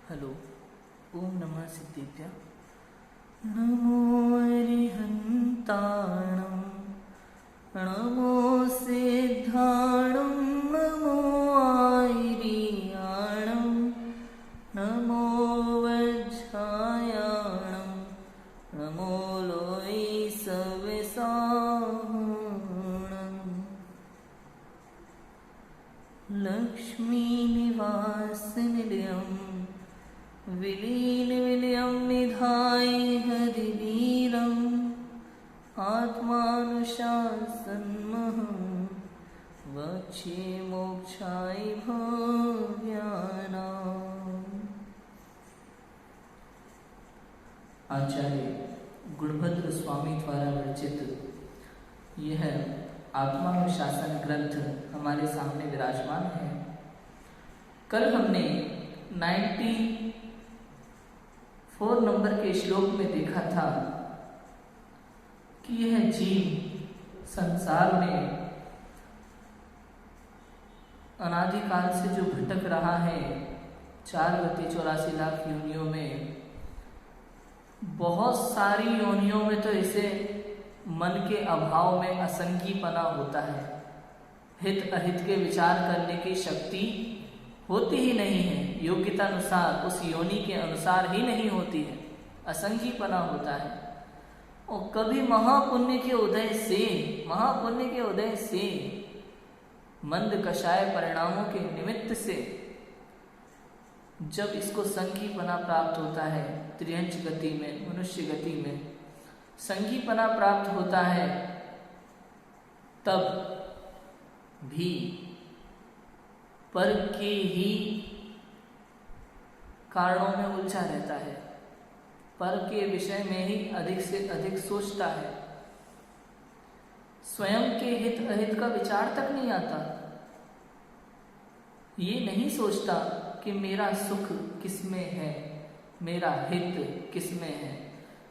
Hello, ओम नमः सिद्धेभ्यः। नमो अरिहन्ताणं, नमो सिद्धाणं, नमो आयर्याणं, नमो वज्रायाणं, नमो लोई सविसाहणं। लक्ष्मीनिवासनिलयं विलीन निधाय हरिवीरम् आत्मानुशासनमहं वक्ष्ये मोक्षाय भव्यानाम्। आचार्य गुणभद्र स्वामी द्वारा रचित यह आत्मानुशासन ग्रंथ हमारे सामने विराजमान है। कल हमने 94 नंबर के श्लोक में देखा था कि यह जीव संसार में अनादिकाल से जो भटक रहा है 4,84 लाख योनियों में, बहुत सारी योनियों में तो इसे मन के अभाव में असंगीपना होता है। हित अहित के विचार करने की शक्ति होती ही नहीं है, योग्यता अनुसार उस योनि के अनुसार ही नहीं होती है, असंगीपना होता है। और कभी महापुण्य के उदय से मंद कषाय परिणामों के निमित्त से जब इसको संगीपना प्राप्त होता है, त्रियंच गति में, मनुष्य गति में संगीपना प्राप्त होता है, तब भी पर के ही कारणों में उलझा रहता है, पर के विषय में ही अधिक से अधिक सोचता है। स्वयं के हित अहित का विचार तक नहीं आता। ये नहीं सोचता कि मेरा सुख किसमें है, मेरा हित किसमें है।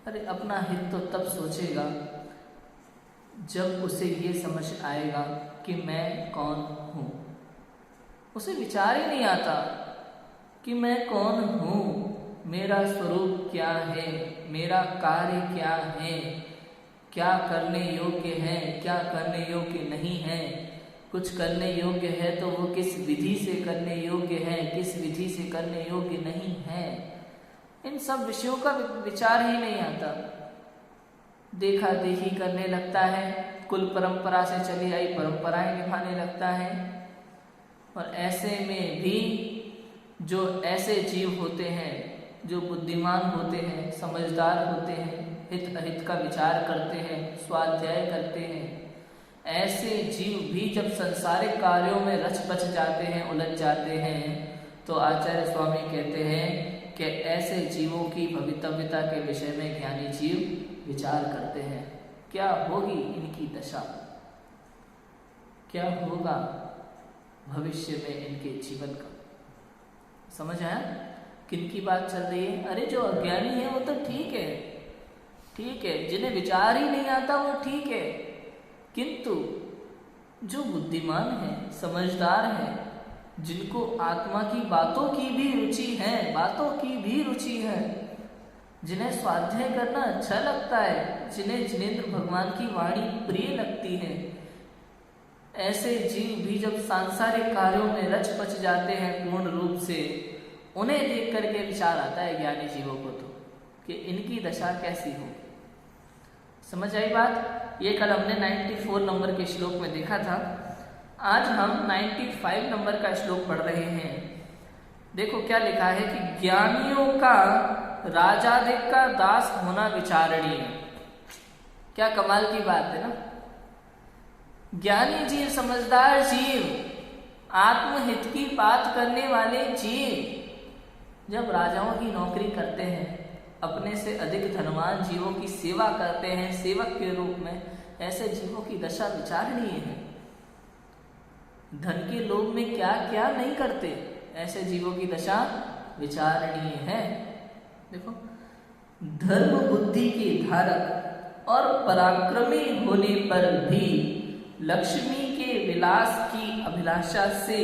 अरे अपना हित तो तब सोचेगा जब उसे ये समझ आएगा कि मैं कौन हूँ। उसे विचार ही नहीं आता कि मैं कौन हूँ, मेरा स्वरूप क्या है, मेरा कार्य क्या है, क्या करने योग्य है, क्या करने योग्य नहीं है। कुछ करने योग्य है तो वो किस विधि से करने योग्य है, किस विधि से करने योग्य नहीं है। इन सब विषयों का विचार ही नहीं आता। देखा देखी करने लगता है, कुल परंपरा से चली आई परंपराएं निभाने लगता है। और ऐसे में भी जो ऐसे जीव होते हैं, जो बुद्धिमान होते हैं, समझदार होते हैं, हित अहित का विचार करते हैं, स्वाध्याय करते हैं, ऐसे जीव भी जब संसारिक कार्यों में रच बच जाते हैं, उलझ जाते हैं, तो आचार्य स्वामी कहते हैं कि ऐसे जीवों की भवितव्यता के विषय में ज्ञानी जीव विचार करते हैं। क्या होगी इनकी दशा, क्या होगा भविष्य में इनके जीवन का। समझ आया किनकी बात चल रही है? अरे जो अज्ञानी है वो तो ठीक है, जिन्हें विचार ही नहीं आता वो ठीक है, किंतु जो बुद्धिमान है, समझदार है, जिनको आत्मा की बातों की भी रुचि है, जिन्हें स्वाध्याय करना अच्छा लगता है, जिन्हें जिनेंद्र भगवान की वाणी प्रिय लगती है, ऐसे जीव भी जब सांसारिक कार्यों में रच पच जाते हैं पूर्ण रूप से, उन्हें देख करके विचार आता है ज्ञानी जीवों को तो कि इनकी दशा कैसी होगी। समझ आई बात? ये कल हमने 94 नंबर के श्लोक में देखा था। आज हम 95 नंबर का श्लोक पढ़ रहे हैं। देखो क्या लिखा है कि ज्ञानियों का राजाधिक का दास होना विचारणीय। क्या कमाल की बात है ना। ज्ञानी जीव, समझदार जीव, आत्महित की बात करने वाले जीव जब राजाओं की नौकरी करते हैं, अपने से अधिक धनवान जीवों की सेवा करते हैं सेवक के रूप में, ऐसे जीवों की दशा विचारणीय है। धन के लोभ में क्या क्या नहीं करते, ऐसे जीवों की दशा विचारणीय है। देखो, धर्म बुद्धि के धारक और पराक्रमी होने पर भी लक्ष्मी के विलास की अभिलाषा से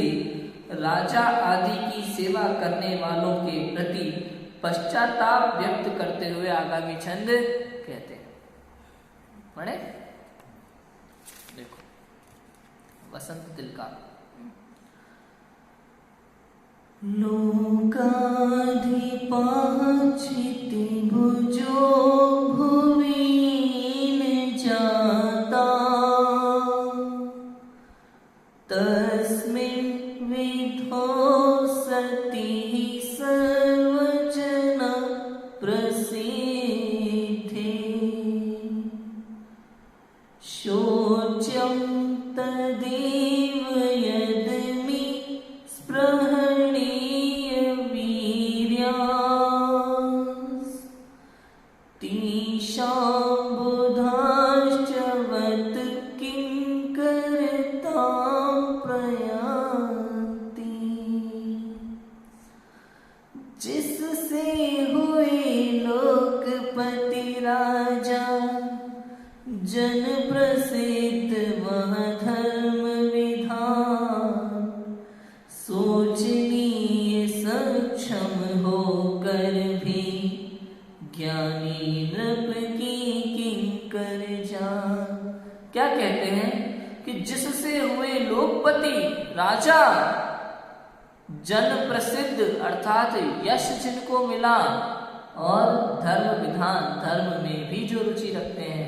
राजा आदि की सेवा करने वालों के प्रति पश्चाताप व्यक्त करते हुए आगामी छंद कहते हैं। पढ़े देखो, वसंत तिलका। लोकाधिपाचिति भुजो भुवीन जाता, तस्मिन् विधो सति सर्वजन प्रसिद्धे, शोच्यं तदेव यदमि स्पृहणीय वीर्यास्, तेषां बुधाश्च वत् किंकरतां प्रयान्ति। जिससे हुए लोकपति राजा, जन प्रसिद्ध वह धर्म विधान, सोचनीय सक्षम होकर भी ज्ञानी नृप की किंकर जान। क्या कहते हैं कि जिससे हुए लोकपति राजा, जन प्रसिद्ध अर्थात यश जिनको मिला, और धर्म विधान धर्म में भी जो रुचि रखते हैं,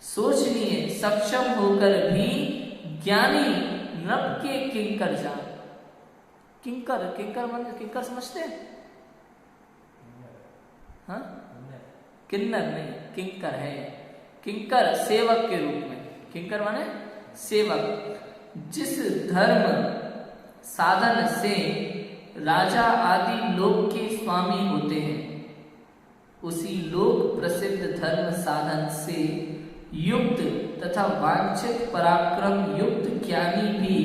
सोचनीय सक्षम होकर भी ज्ञानी नृप के किंकर जान। किंकर किंकर मन किंकर समझते हैं? हाँ, किन्नर नहीं, किंकर है। किंकर सेवक के रूप में, किंकर माने सेवक। जिस धर्म साधन से राजा आदि लोक के स्वामी होते हैं, उसी लोक प्रसिद्ध धर्म साधन से युक्त तथा वांछित पराक्रम युक्त ज्ञानी भी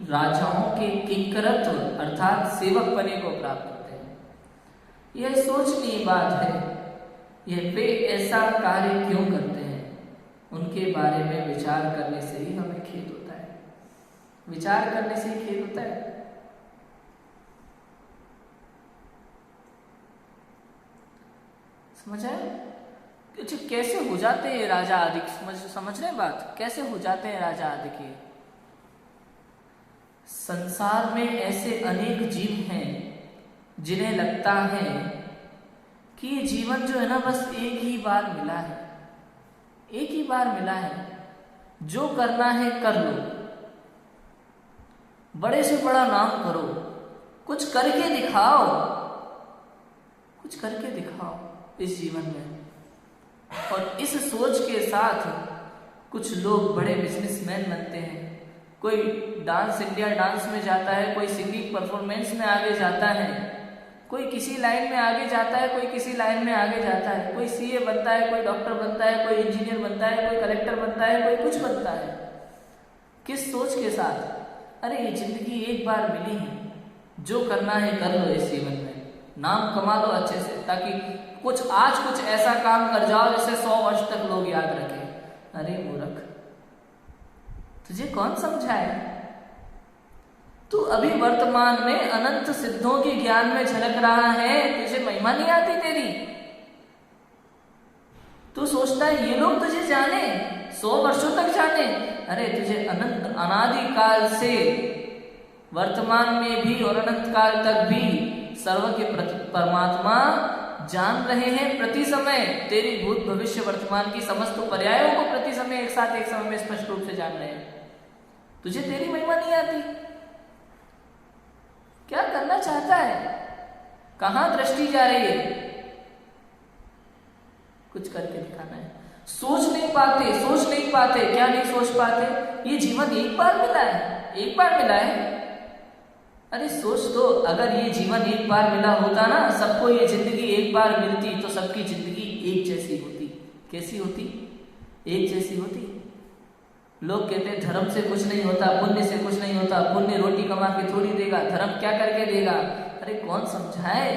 राजाओं के किंकरत्व अर्थात सेवक बने को प्राप्त होते हैं। यह सोचनीय बात है। यह वे ऐसा कार्य क्यों करते हैं, उनके बारे में विचार करने से ही हमें खेद होता है। विचार करने से ही खेद होता है। समझ आए? अच्छा, कैसे हो जाते हैं राजा आदि? समझ रहे हैं बात? कैसे हो जाते हैं राजा आदि के? संसार में ऐसे अनेक जीव हैं जिन्हें लगता है कि ये जीवन जो है ना, बस एक ही बार मिला है, एक ही बार मिला है, जो करना है कर लो, बड़े से बड़ा नाम करो, कुछ करके दिखाओ, कुछ करके दिखाओ इस जीवन में। और इस सोच के साथ कुछ लोग बड़े बिजनेसमैन बनते हैं। कोई डांस इंडिया डांस में जाता है, कोई सिंगिंग परफॉर्मेंस में आगे जाता है, कोई किसी लाइन में आगे जाता है, कोई किसी लाइन में आगे जाता है, कोई सीए बनता है, कोई डॉक्टर बनता है, कोई इंजीनियर बनता है, कोई कलेक्टर बनता है, कोई कुछ बनता है। किस सोच के साथ? अरे ये जिंदगी एक बार मिली है, जो करना है कर लो इस जीवन में, नाम कमा लो अच्छे से, ताकि कुछ आज कुछ ऐसा काम कर जाओ जिसे 100 वर्ष तक लोग याद रखें। अरे मूर्ख, तुझे कौन समझाए? तू अभी वर्तमान में अनंत सिद्धों के ज्ञान में झलक रहा है, तुझे महिमा नहीं आती तेरी? तू सोचता है ये लोग तुझे जाने, 100 वर्षों तक जाने? अरे तुझे अनंत अनादि काल से वर्तमान में भी और अनंत काल तक भी सर्व के परमात्मा जान रहे हैं। प्रति समय तेरी भूत भविष्य वर्तमान की समस्त पर्यायों को प्रति समय एक साथ एक समय में स्पष्ट रूप से जान रहे हैं। तुझे तेरी महिमा नहीं आती? क्या करना चाहता है? कहां दृष्टि जा रही है? कुछ करके दिखाना है। सोच नहीं पाते, सोच नहीं पाते। क्या नहीं सोच पाते? ये जीवन एक बार मिला है, एक बार मिला है। अरे सोच तो, अगर ये जीवन एक बार मिला होता ना, सबको ये जिंदगी एक बार मिलती तो सबकी जिंदगी एक जैसी होती। कैसी होती? एक जैसी होती। लोग कहते हैं धर्म से कुछ नहीं होता, पुण्य से कुछ नहीं होता, पुण्य रोटी कमा के थोड़ी देगा, धर्म क्या करके देगा? अरे कौन समझाए?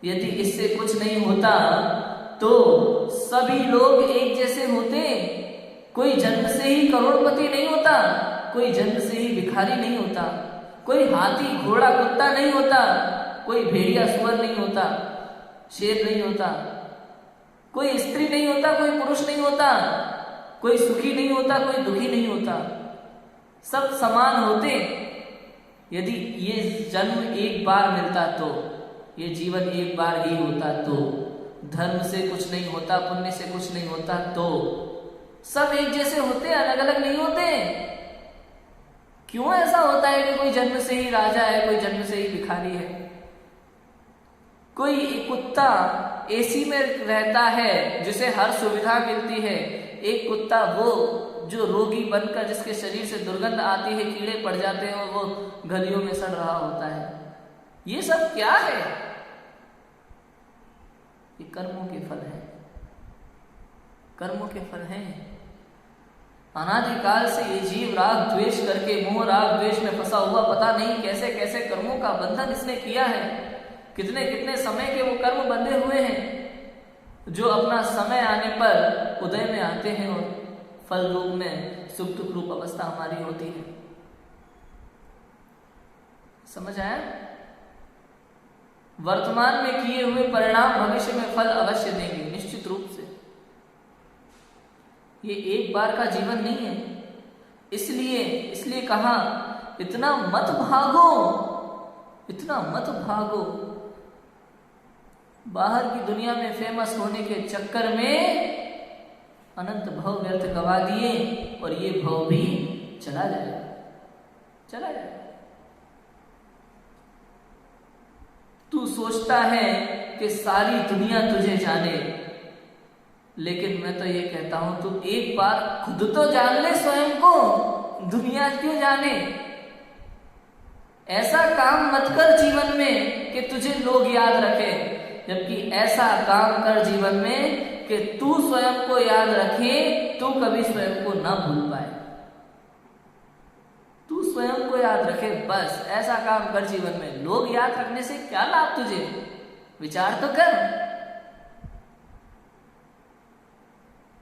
यदि इससे कुछ नहीं होता तो सभी लोग एक जैसे होते। कोई जन्म से ही करोड़पति नहीं होता, कोई जन्म से ही भिखारी नहीं होता, कोई हाथी घोड़ा कुत्ता नहीं होता, कोई भेड़िया सुअर नहीं होता, शेर नहीं होता, कोई स्त्री नहीं होता, कोई पुरुष नहीं होता, कोई सुखी नहीं होता, कोई दुखी नहीं होता, सब समान होते। यदि ये जन्म एक बार मिलता तो, ये जीवन एक बार ही होता तो, धर्म से कुछ नहीं होता, पुण्य से कुछ नहीं होता तो, सब एक जैसे होते, अलग अलग नहीं होते। क्यों ऐसा होता है कि कोई जन्म से ही राजा है, कोई जन्म से ही भिखारी है? कोई कुत्ता एसी में रहता है जिसे हर सुविधा मिलती है, एक कुत्ता वो जो रोगी बनकर, जिसके शरीर से दुर्गंध आती है, कीड़े पड़ जाते हैं और वो गलियों में सड़ रहा होता है। ये सब क्या है? ये कर्मों के फल है, कर्मों के फल हैं। अनादिकाल से ये जीव राग द्वेष करके, मोह राग द्वेष में फंसा हुआ, पता नहीं कैसे कैसे कर्मों का बंधन इसने किया है, कितने कितने समय के वो कर्म बंधे हुए हैं, जो अपना समय आने पर उदय में आते हैं और फल रूप में सुख दुख रूप अवस्था हमारी होती है। समझ आया? वर्तमान में किए हुए परिणाम भविष्य में फल अवश्य देंगे, निश्चित रूप से। ये एक बार का जीवन नहीं है, इसलिए कहा इतना मत भागो, इतना मत भागो। बाहर की दुनिया में फेमस होने के चक्कर में अनंत भव व्यर्थ गवा दिए और ये भव भी चला जाएगा, चला जाएगा। तू सोचता है कि सारी दुनिया तुझे जाने, लेकिन मैं तो ये कहता हूं तू एक बार खुद तो जान ले स्वयं को, दुनिया क्यों जाने। ऐसा काम मत कर जीवन में कि तुझे लोग याद रखें, जबकि ऐसा काम कर जीवन में कि तू स्वयं को याद रखे, तू कभी स्वयं को ना भूल पाए, तू स्वयं को याद रखे। बस ऐसा काम कर जीवन में। लोग याद रखने से क्या लाभ तुझे? विचार तो कर।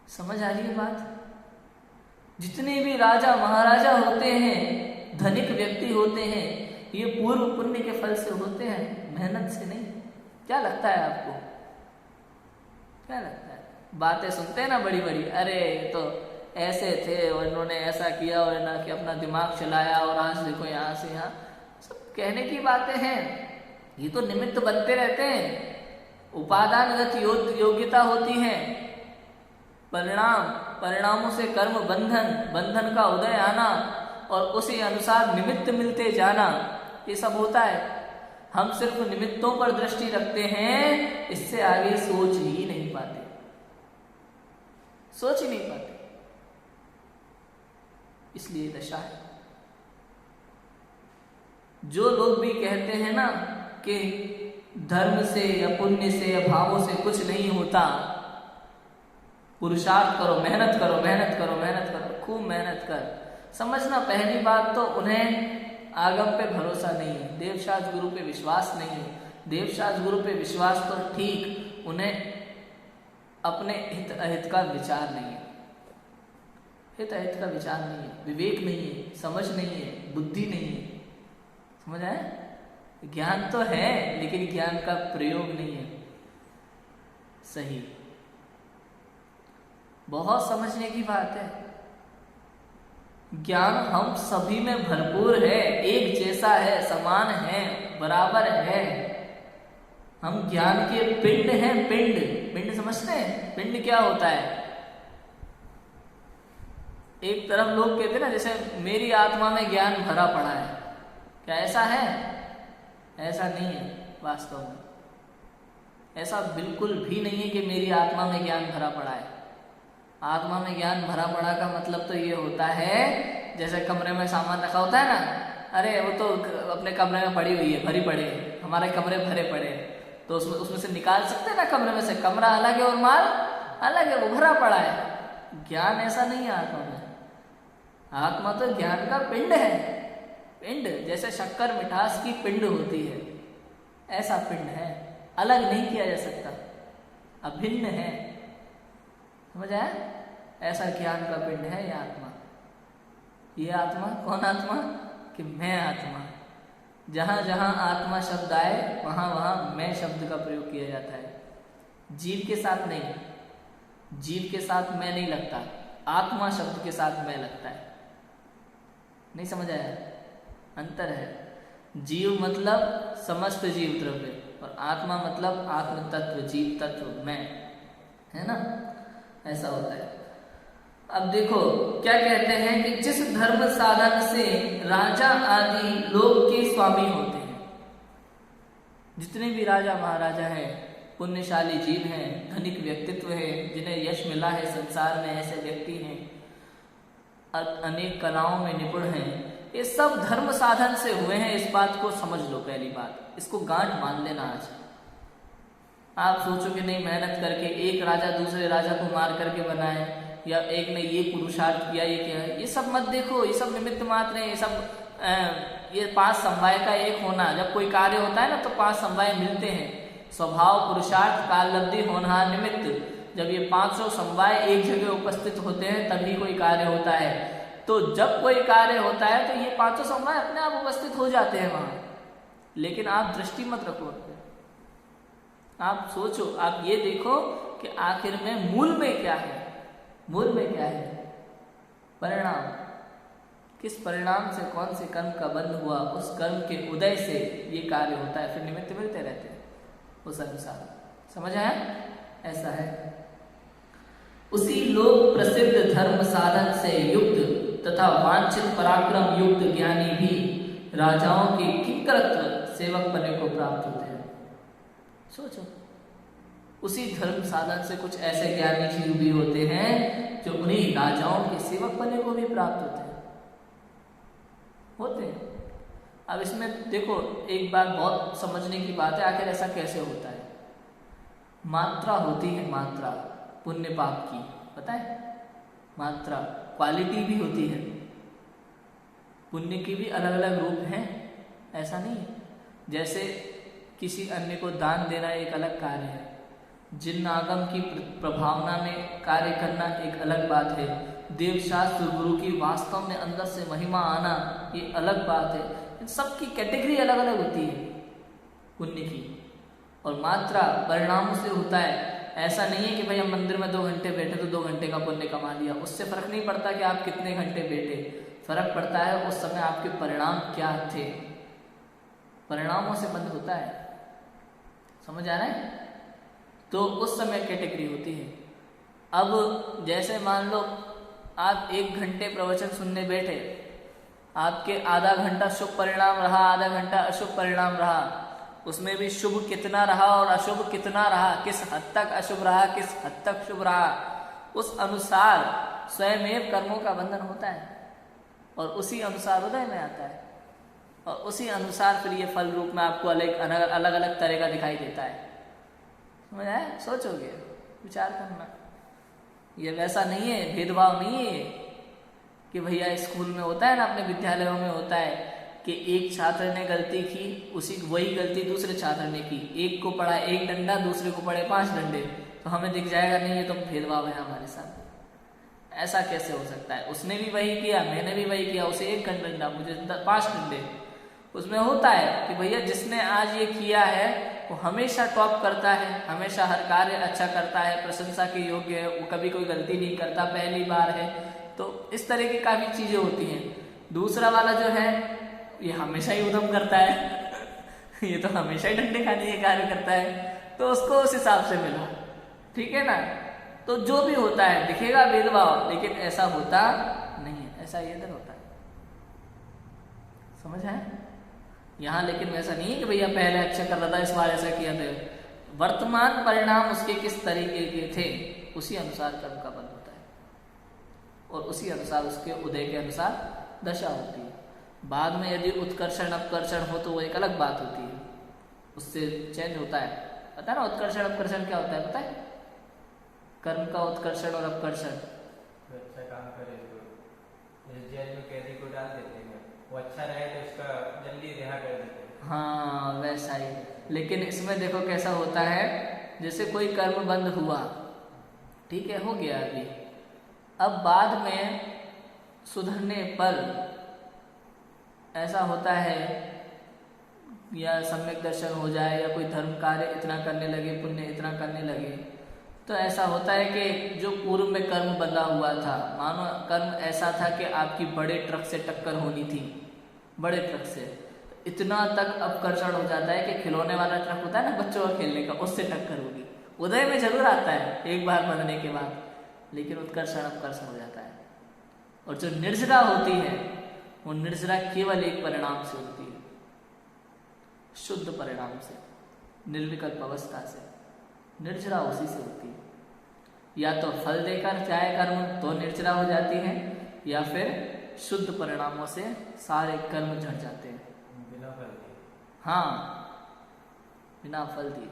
समझ आ रही है बात? जितने भी राजा महाराजा होते हैं, धनिक व्यक्ति होते हैं, ये पूर्व पुण्य के फल से होते हैं, मेहनत से नहीं। क्या लगता है आपको? क्या लगता है? बातें सुनते हैं ना बड़ी बड़ी, अरे तो ऐसे थे और इन्होंने ऐसा किया और ना कि अपना दिमाग चलाया और आज देखो यहाँ से यहाँ, सब कहने की बातें हैं। ये तो निमित्त बनते रहते हैं, उपादानगत योग्यता होती है, परिणामों से कर्म बंधन का उदय आना और उसी अनुसार निमित्त मिलते जाना, ये सब होता है। हम सिर्फ निमित्तों पर दृष्टि रखते हैं, इससे आगे सोच ही नहीं पाते, सोच ही नहीं पाते, इसलिए दशा है। जो लोग भी कहते हैं ना कि धर्म से या पुण्य से या भावों से कुछ नहीं होता, पुरुषार्थ करो, मेहनत करो, मेहनत करो, मेहनत करो, खूब मेहनत कर। समझना, पहली बात तो उन्हें आगम पे भरोसा नहीं है, देवशास्त्र गुरु पे विश्वास नहीं है। देवशास्त्र गुरु पे विश्वास तो ठीक, उन्हें अपने हित अहित का विचार नहीं है, हित अहित का विचार नहीं है, विवेक नहीं है, समझ नहीं है, बुद्धि नहीं है। समझ आए? ज्ञान तो है लेकिन ज्ञान का प्रयोग नहीं है सही। बहुत समझने की बात है। ज्ञान हम सभी में भरपूर है, एक जैसा है, समान है, बराबर है। हम ज्ञान के पिंड हैं। पिंड समझते हैं? पिंड क्या होता है? एक तरफ लोग कहते हैं ना, जैसे मेरी आत्मा में ज्ञान भरा पड़ा है। क्या ऐसा है? ऐसा नहीं है वास्तव में। ऐसा बिल्कुल भी नहीं है कि मेरी आत्मा में ज्ञान भरा पड़ा है। आत्मा में ज्ञान भरा पड़ा का मतलब तो ये होता है, जैसे कमरे में सामान रखा होता है ना, अरे वो तो अपने कमरे में पड़ी हुई है, भरी पड़े, हमारे कमरे भरे पड़े, तो उसमें से निकाल सकते हैं ना कमरे में से। कमरा अलग है और माल अलग है, वो भरा पड़ा है। ज्ञान ऐसा नहीं है आत्मा में। आत्मा तो ज्ञान का पिंड है। पिंड जैसे शक्कर मिठास की पिंड होती है, ऐसा पिंड है, अलग नहीं किया जा सकता, अभिन्न है। समझ आया? ऐसा ज्ञान का पिंड है ये आत्मा। ये आत्मा कौन आत्मा? कि मैं आत्मा, जहाँ जहाँ आत्मा शब्द आए वहाँ वहाँ मैं शब्द का प्रयोग किया जाता है, जीव के साथ नहीं। जीव के साथ मैं नहीं लगता, आत्मा शब्द के साथ मैं लगता है। नहीं समझ आया? अंतर है। जीव मतलब समस्त जीव द्रव्य और आत्मा मतलब आत्म तत्व, जीव तत्व, मैं, है ना? ऐसा होता है। अब देखो क्या कहते हैं कि जिस धर्म साधन से राजा आदि लोक के स्वामी होते हैं, जितने भी राजा महाराजा हैं, पुण्यशाली जीव हैं, धनिक व्यक्तित्व है, जिन्हें यश मिला है संसार में, ऐसे व्यक्ति हैं, अनेक कलाओं में निपुण हैं, ये सब धर्म साधन से हुए हैं। इस बात को समझ लो। पहली बात, इसको गांठ मान लेना। आज आप सोचो कि नहीं, मेहनत करके एक राजा दूसरे राजा को मार करके बनाए, या एक ने ये पुरुषार्थ किया, ये क्या है, ये सब मत देखो। ये सब निमित्त मात्र है। ये सब ये 5 समवाय का एक होना, जब कोई कार्य होता है ना तो 5 समवाय मिलते हैं, स्वभाव, पुरुषार्थ, काललब्धि, होनहार, निमित्त। जब ये 500 समवाय एक जगह उपस्थित होते हैं तभी कोई कार्य होता है। तो जब कोई कार्य होता है तो ये 500 समवाय अपने आप उपस्थित हो जाते हैं वहां। लेकिन आप दृष्टि मत रखो, आप सोचो, आप ये देखो कि आखिर में मूल में क्या है। मूल में क्या है? परिणाम। किस परिणाम से कौन से कर्म का बंध हुआ, उस कर्म के उदय से ये कार्य होता है, फिर निमित्त मिलते रहते हैं उस अनुसार। समझ आया? ऐसा है। उसी लोक प्रसिद्ध धर्म साधन से युक्त तथा वांछित पराक्रम युक्त ज्ञानी भी राजाओं के किंकरत्व सेवक बनने को प्राप्त होते हैं। सोचो, उसी धर्म साधन से कुछ ऐसे ज्ञानी जीव भी होते हैं जो उन्हीं राजाओं के सेवक बनने को भी प्राप्त होते हैं। अब इसमें देखो, एक बात बहुत समझने की बात है, आखिर ऐसा कैसे होता है। मात्रा होती है, मात्रा पुण्य पाप की, पता है? मात्रा, क्वालिटी भी होती है। पुण्य की भी अलग अलग रूप हैं, ऐसा नहीं है। जैसे किसी अन्य को दान देना एक अलग कार्य है, जिन आगम की प्रभावना में कार्य करना एक अलग बात है, देव शास्त्र गुरु की वास्तव में अंदर से महिमा आना ये अलग बात है। इन सब की कैटेगरी अलग अलग होती है पुण्य की। और मात्रा परिणामों से होता है। ऐसा नहीं है कि भाई हम मंदिर में 2 घंटे बैठे तो 2 घंटे का पुण्य कमा लिया, उससे फर्क नहीं पड़ता कि आप कितने घंटे बैठे। फर्क पड़ता है उस समय आपके परिणाम क्या थे, परिणामों से बंद होता है। समझ आ रहा है? तो उस समय कैटेगरी होती है। अब जैसे मान लो आप 1 घंटे प्रवचन सुनने बैठे, आपके आधा घंटा शुभ परिणाम रहा, आधा घंटा अशुभ परिणाम रहा, उसमें भी शुभ कितना रहा और अशुभ कितना रहा, किस हद तक अशुभ रहा, किस हद तक शुभ रहा, उस अनुसार स्वयं कर्मों का बंधन होता है और उसी अनुसार उदय में आता है और उसी अनुसार फिर ये फल रूप में आपको अलग अलग तरह का दिखाई देता है। समझ आया? सोचोगे, विचार करना। ये वैसा नहीं है, भेदभाव नहीं है कि भैया स्कूल में होता है ना, अपने विद्यालयों में होता है कि एक छात्र ने गलती की, उसी वही गलती दूसरे छात्र ने की, एक को पड़ा 1 डंडा, दूसरे को पड़े 5 डंडे, तो हमें दिख जाएगा नहीं ये तो भेदभाव है हमारे साथ। ऐसा कैसे हो सकता है? उसने भी वही किया, मैंने भी वही किया, उसे 1 डंडा, मुझे 5 डंडे। उसमें होता है कि भैया जिसने आज ये किया है वो हमेशा टॉप करता है, हमेशा हर कार्य अच्छा करता है, प्रशंसा के योग्य है, वो कभी कोई गलती नहीं करता, पहली बार है। तो इस तरह की काफ़ी चीज़ें होती हैं। दूसरा वाला जो है ये हमेशा ही उद्यम करता है ये तो हमेशा ही डंडे खाने के कार्य करता है, तो उसको उस हिसाब से मिला। ठीक है ना? तो जो भी होता है दिखेगा भेदभाव, लेकिन ऐसा होता नहीं है, ऐसा ये इधर होता है। समझ है? यहाँ लेकिन वैसा नहीं है कि भैया पहले अच्छा कर रहा था इस बार ऐसा किया था। वर्तमान परिणाम उसके किस तरीके के थे उसी अनुसार कर्म का बल होता है और उसी अनुसार उसके उदय के अनुसार दशा होती है। बाद में यदि उत्कर्षण अपकर्षण हो तो वो एक अलग बात होती है, उससे चेंज होता है। पता है ना उत्कर्षण अपकर्षण क्या होता है? पता है कर्म का उत्कर्षण और अपकर्षण। अच्छा काम करे तो जेल में कैदी को डाल देते हैं, वो अच्छा रहे तो उसका जल्दी रिहा कर देते हैं। हाँ वैसा ही। लेकिन इसमें देखो कैसा होता है, जैसे कोई कर्म बंद हुआ, ठीक है, हो गया अभी, अब बाद में सुधरने पर ऐसा होता है या सम्यक दर्शन हो जाए या कोई धर्म कार्य इतना करने लगे, पुण्य इतना करने लगे, तो ऐसा होता है कि जो पूर्व में कर्म बंधा हुआ था, मानो कर्म ऐसा था कि आपकी बड़े ट्रक से टक्कर होनी थी, बड़े ट्रक से, इतना तक अपकर्षण हो जाता है कि खिलौने वाला ट्रक होता है ना बच्चों का खेलने का, उससे टक्कर होगी। उदय में जरूर आता है एक बार बंधने के बाद, लेकिन उत्कर्षण अपकर्षण हो जाता है। और जो निर्जरा होती है वो निर्जरा केवल एक परिणाम से होती है, शुद्ध परिणाम से, निर्विकल्प अवस्था से। निर्जरा उसी से होती है, या तो फल देकर जाए कर्म तो निर्जरा हो जाती है, या फिर शुद्ध परिणामों से सारे कर्म झड़ जाते हैं, बिना फल दिए। हाँ, बिना फल दिए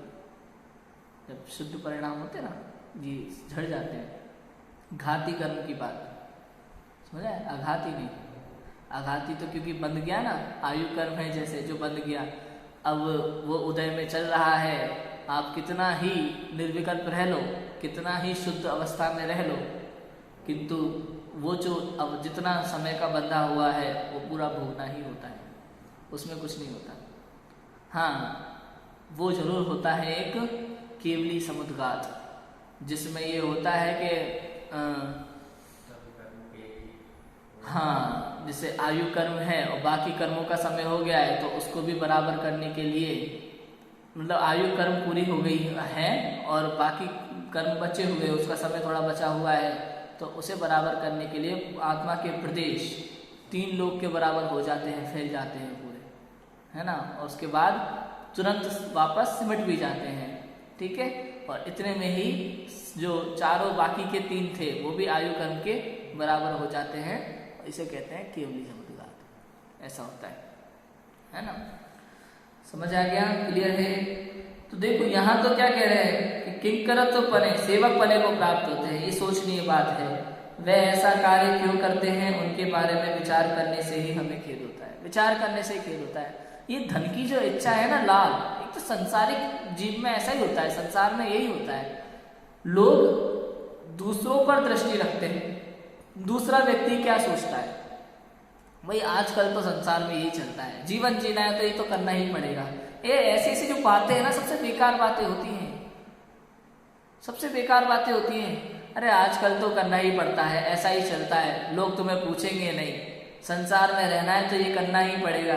जब शुद्ध परिणाम होते हैं ना जी, झड़ जाते हैं। घाती कर्म की बात समझा है, आघाती नहीं। आघाती तो क्योंकि बंध गया ना, आयु कर्म है जैसे जो बंध गया, अब वो उदय में चल रहा है, आप कितना ही निर्विकल्प रह लो, कितना ही शुद्ध अवस्था में रह लो, किंतु वो जो अब जितना समय का बंधा हुआ है वो पूरा भोगना ही होता है, उसमें कुछ नहीं होता। हाँ, वो जरूर होता है एक केवली समुद्घात, जिसमें ये होता है कि हाँ, जैसे आयु कर्म है और बाकी कर्मों का समय हो गया है, तो उसको भी बराबर करने के लिए, मतलब आयु कर्म पूरी हो गई है और बाकी कर्म बचे हुए, उसका समय थोड़ा बचा हुआ है, तो उसे बराबर करने के लिए आत्मा के प्रदेश 3 लोक के बराबर हो जाते हैं, फैल जाते हैं पूरे, है ना, और उसके बाद तुरंत वापस सिमट भी जाते हैं, ठीक है। और इतने में ही जो चारों बाकी के 3 थे वो भी आयु कर्म के बराबर हो जाते हैं, इसे कहते हैं केवली समुद्घात। ऐसा होता है ना, समझ आ गया, क्लियर है। तो देखो यहाँ तो क्या कह रहे हैं कि किंकरत्व पने, सेवक पने को प्राप्त होते हैं, ये सोचनीय बात है। वह ऐसा कार्य क्यों करते हैं, उनके बारे में विचार करने से ही हमें खेद होता है, विचार करने से ही खेद होता है। ये धन की जो इच्छा है ना लाभ, एक तो संसारिक जीव में ऐसा ही होता है, संसार में यही होता है, लोग दूसरों पर दृष्टि रखते हैं, दूसरा व्यक्ति क्या सोचता है। भाई आजकल तो संसार में यही चलता है, जीवन जीना है तो ये तो करना ही पड़ेगा। ये ऐसी ऐसी जो बातें हैं ना, सबसे बेकार बातें होती हैं, सबसे बेकार बातें होती हैं। अरे आजकल तो करना ही पड़ता है, ऐसा ही चलता है, लोग तुम्हें पूछेंगे नहीं, संसार में रहना है तो ये करना ही पड़ेगा।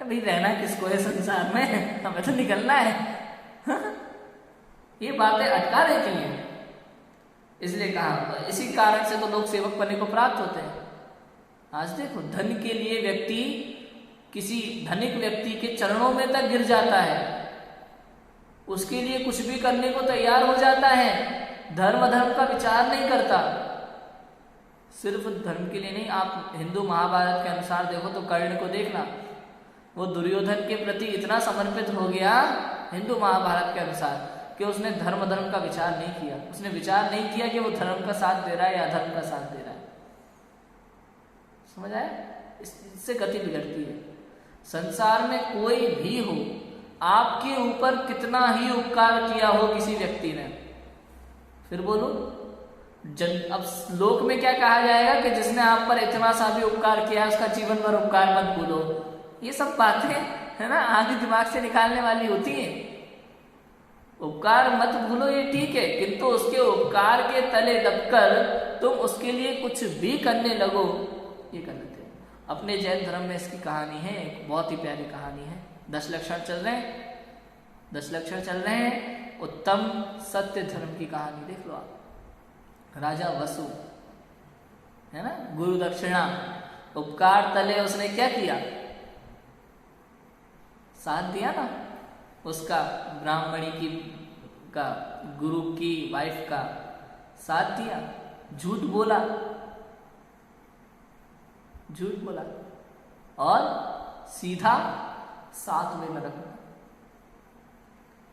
भाई रहना किसको है संसार में, हमें तो निकलना है। ये बातें अटका देती हैं, इसलिए कहा, इसी कारण से तो लोग सेवक बनने को प्राप्त होते हैं। आज देखो धन के लिए व्यक्ति किसी धनिक व्यक्ति के चरणों में तक गिर जाता है, उसके लिए कुछ भी करने को तैयार हो जाता है, धर्म का विचार नहीं करता। सिर्फ धर्म के लिए नहीं, आप हिंदू महाभारत के अनुसार देखो तो कर्ण को देखना, वो दुर्योधन के प्रति इतना समर्पित हो गया हिंदू महाभारत के अनुसार कि उसने धर्म का विचार नहीं किया, उसने विचार नहीं किया कि वो धर्म का साथ दे रहा है या अधर्म का साथ दे रहा है। समझ आया, इससे गति बिगड़ती है। संसार में कोई भी हो, आपके ऊपर कितना ही उपकार किया हो किसी व्यक्ति ने, फिर बोलो अब लोक में क्या कहा जाएगा कि जिसने आप पर इतना सा भी उपकार किया उसका जीवन भर उपकार मत भूलो। ये सब बातें है ना आदि दिमाग से निकालने वाली होती हैं। उपकार मत भूलो ये ठीक है, किंतु उसके उपकार के तले दबकर तुम उसके लिए कुछ भी करने लगो, ये गलत है। अपने जैन धर्म में इसकी कहानी है, एक बहुत ही प्यारी कहानी है। 10 लक्षण चल रहे हैं, 10 लक्षण चल रहे हैं, उत्तम सत्य धर्म की कहानी देख लो आप। राजा वसु है ना, गुरु दक्षिणा, उपकार तले उसने क्या किया, साथ दिया ना उसका, ब्राह्मणी की का, गुरु की वाइफ का साथ दिया, झूठ बोला, झूठ बोला और सीधा 7वें नरक में।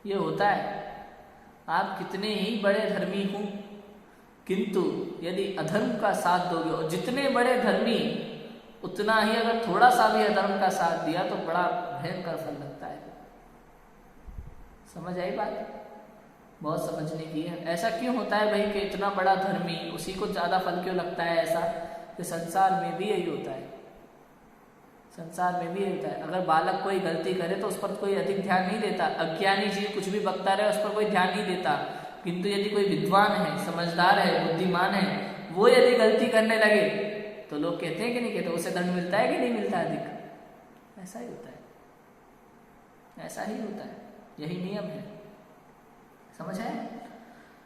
ये होता है, आप कितने ही बड़े धर्मी हों, किंतु यदि अधर्म का साथ दोगे, और जितने बड़े धर्मी उतना ही अगर थोड़ा सा भी अधर्म का साथ दिया तो बड़ा भयंकर फल लगता है। समझ आई बात, बहुत समझने की है। ऐसा क्यों होता है भाई कि इतना बड़ा धर्मी उसी को ज्यादा फल क्यों लगता है? ऐसा कि संसार में भी यही होता है, संसार में भी होता है। अगर बालक कोई गलती करे तो उस पर कोई अधिक ध्यान नहीं देता, अज्ञानी जीव कुछ भी बकता रहे उस पर कोई ध्यान नहीं देता। किंतु यदि कोई विद्वान है, समझदार है, बुद्धिमान है, वो यदि गलती करने लगे तो लोग कहते हैं कि नहीं कहते, उसे दंड मिलता है कि नहीं मिलता अधिक? ऐसा ही होता है, ऐसा ही होता है, यही नियम है। समझ है?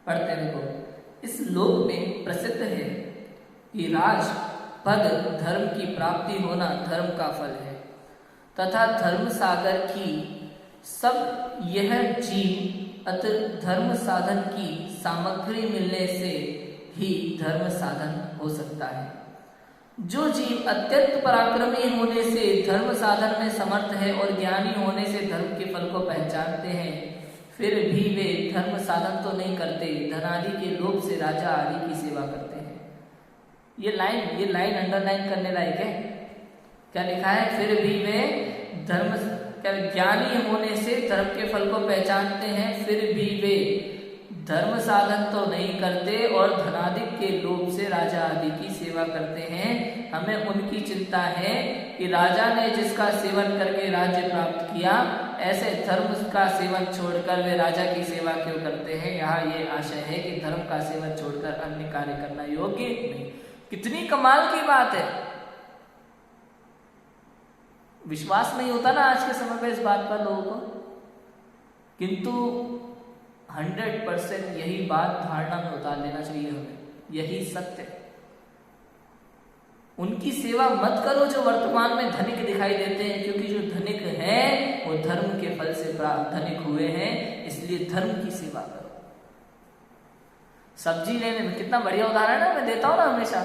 पढ़ते देखो, इस लोक में प्रसिद्ध है कि राज पद धर्म की प्राप्ति होना धर्म का फल है, तथा धर्म सागर की सब यह जीव अत धर्म साधन की सामग्री मिलने से ही धर्म साधन हो सकता है। जो जीव अत्यंत पराक्रमी होने से धर्म साधन में समर्थ है और ज्ञानी होने से धर्म के फल को पहचानते हैं, फिर भी वे धर्म साधन तो नहीं करते, धनादि के लोभ से राजा आदि की सेवा करते हैं। ये लाइन अंडरलाइन करने लायक है। क्या लिखा है? फिर भी वे धर्म ज्ञानी होने से धर्म के फल को पहचानते हैं, फिर भी वे धर्म साधन तो नहीं करते और धनादि के लोभ से राजा आदि की सेवा करते हैं। हमें उनकी चिंता है कि राजा ने जिसका सेवन करके राज्य प्राप्त किया, ऐसे धर्म का सेवन छोड़कर वे राजा की सेवा क्यों करते हैं। यहाँ ये आशय है कि धर्म का सेवन छोड़कर अन्य कार्य करना योग्य नहीं। कितनी कमाल की बात है। विश्वास नहीं होता ना आज के समय पे इस बात पर लोगों को, किंतु 100% यही बात धारणा में उतार लेना चाहिए हमें, यही सत्य है। उनकी सेवा मत करो जो वर्तमान में धनिक दिखाई देते हैं, क्योंकि जो धनिक हैं वो धर्म के फल से प्राप्त धनिक हुए हैं, इसलिए धर्म की सेवा करो। सब्जी लेने में कितना बढ़िया उदाहरण है, मैं देता हूं ना हमेशा।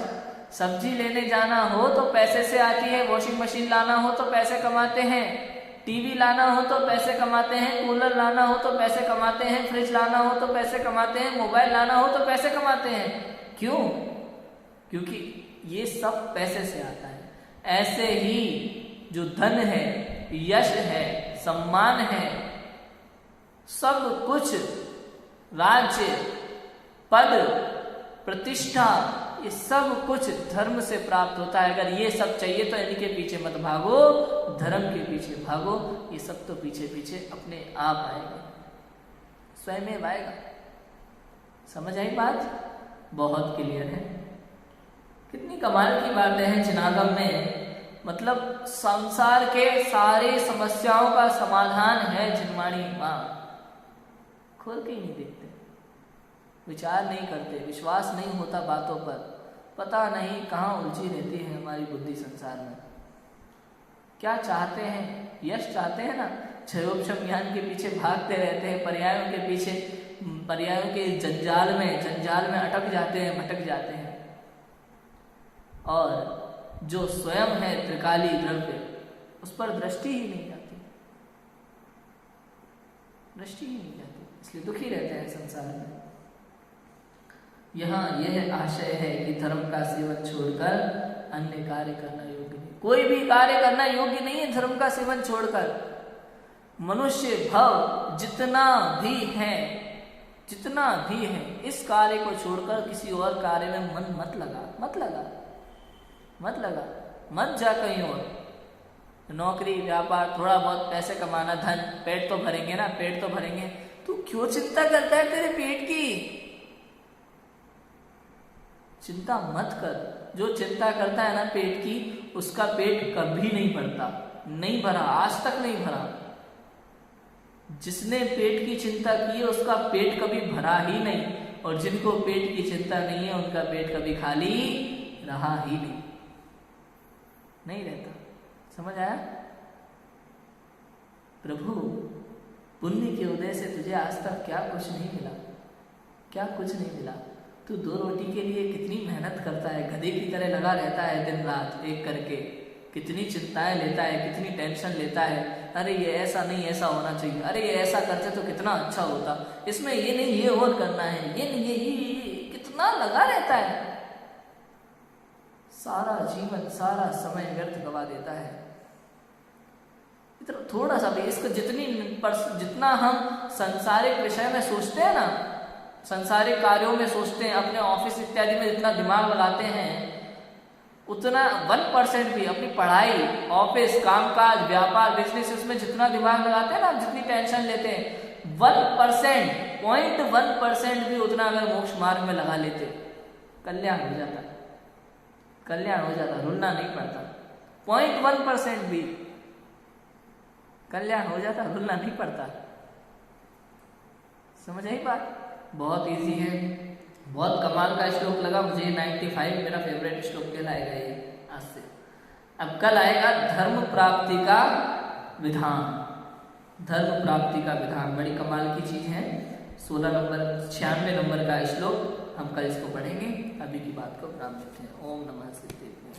सब्जी लेने जाना हो तो पैसे से आती है, वॉशिंग मशीन लाना हो तो पैसे कमाते हैं, टीवी लाना हो तो पैसे कमाते हैं, कूलर लाना हो तो पैसे कमाते हैं, फ्रिज लाना हो तो पैसे कमाते हैं, मोबाइल लाना हो तो पैसे कमाते हैं। क्यों? क्योंकि ये सब पैसे से आता है। ऐसे ही जो धन है, यश है, सम्मान है, सब कुछ, राज्य, पद, प्रतिष्ठा, ये सब कुछ धर्म से प्राप्त होता है। अगर ये सब चाहिए तो इनके पीछे मत भागो, धर्म के पीछे भागो। ये सब तो पीछे पीछे अपने आप आएगा, स्वयं आएगा। समझ आई बात? बहुत क्लियर है। कितनी कमाल की बातें हैं चिनागम में। मतलब संसार के सारे समस्याओं का समाधान है जिनवाणी माँ। खोल के ही नहीं देखते, विचार नहीं करते, विश्वास नहीं होता बातों पर। पता नहीं कहाँ उलझी रहती है हमारी बुद्धि संसार में। क्या चाहते हैं? यश चाहते हैं ना, क्षयोपशम ज्ञान के पीछे भागते रहते हैं, पर्यायों के पीछे, पर्यायों के जंजाल में अटक जाते हैं, भटक जाते हैं। और जो स्वयं है त्रिकाली द्रव्य, उस पर दृष्टि ही नहीं जाती, दृष्टि ही नहीं जाती, इसलिए दुखी रहते हैं संसार में। यहाँ यह आशय है कि धर्म का सेवन छोड़कर अन्य कार्य करना योग्य नहीं। कोई भी कार्य करना योग्य नहीं है धर्म का सेवन छोड़कर। मनुष्य भव जितना भी है, इस कार्य को छोड़कर किसी और कार्य में मन मत लगा, मत जा कहीं और। नौकरी, व्यापार, थोड़ा बहुत पैसे कमाना, धन, पेट तो भरेंगे ना, पेट तो भरेंगे। तू क्यों चिंता करता है तेरे पेट की? चिंता मत कर। जो चिंता करता है ना पेट की, उसका पेट कभी नहीं भरता, नहीं भरा, आज तक नहीं भरा। जिसने पेट की चिंता की है उसका पेट कभी भरा ही नहीं, और जिनको पेट की चिंता नहीं है उनका पेट कभी खाली रहा ही नहीं रहता। समझ आया? प्रभु पुण्य के उदय से तुझे आज तक क्या कुछ नहीं मिला। तू 2 रोटी के लिए कितनी मेहनत करता है, गधे की तरह लगा रहता है दिन रात एक करके, कितनी चिंताएं लेता है, कितनी टेंशन लेता है। अरे ये ऐसा नहीं, ऐसा होना चाहिए, अरे ये ऐसा करते तो कितना अच्छा होता, इसमें ये नहीं, ये और करना है, ये नहीं, ये कितना लगा रहता है। सारा जीवन, सारा समय व्यर्थ गवा देता है। इतना थोड़ा सा भी इसको जितना हम सांसारिक विषय में सोचते हैं ना, सांसारिक कार्यों में सोचते हैं, अपने ऑफिस इत्यादि में जितना दिमाग लगाते हैं, उतना 1% भी अपनी पढ़ाई, ऑफिस, कामकाज, व्यापार, बिजनेस, उसमें जितना दिमाग लगाते हैं ना, जितनी टेंशन लेते हैं, 1% भी उतना अगर मोक्ष मार्ग में लगा लेते, कल्याण हो जाता, कल्याण हो जाता, रुलना नहीं पड़ता। 0.1% भी कल्याण हो जाता, रुलना नहीं पड़ता। समझ आई बात? बहुत इजी है, बहुत कमाल का श्लोक लगा मुझे। 95 मेरा फेवरेट श्लोक कहलाएगा ये आज से। अब कल आएगा धर्म प्राप्ति का विधान। धर्म प्राप्ति का विधान बड़ी कमाल की चीज है। 96 नंबर का श्लोक हम कल इसको पढ़ेंगे। अभी की बात को विराम देते हैं। ओम नमः सिद्धेभ्यो।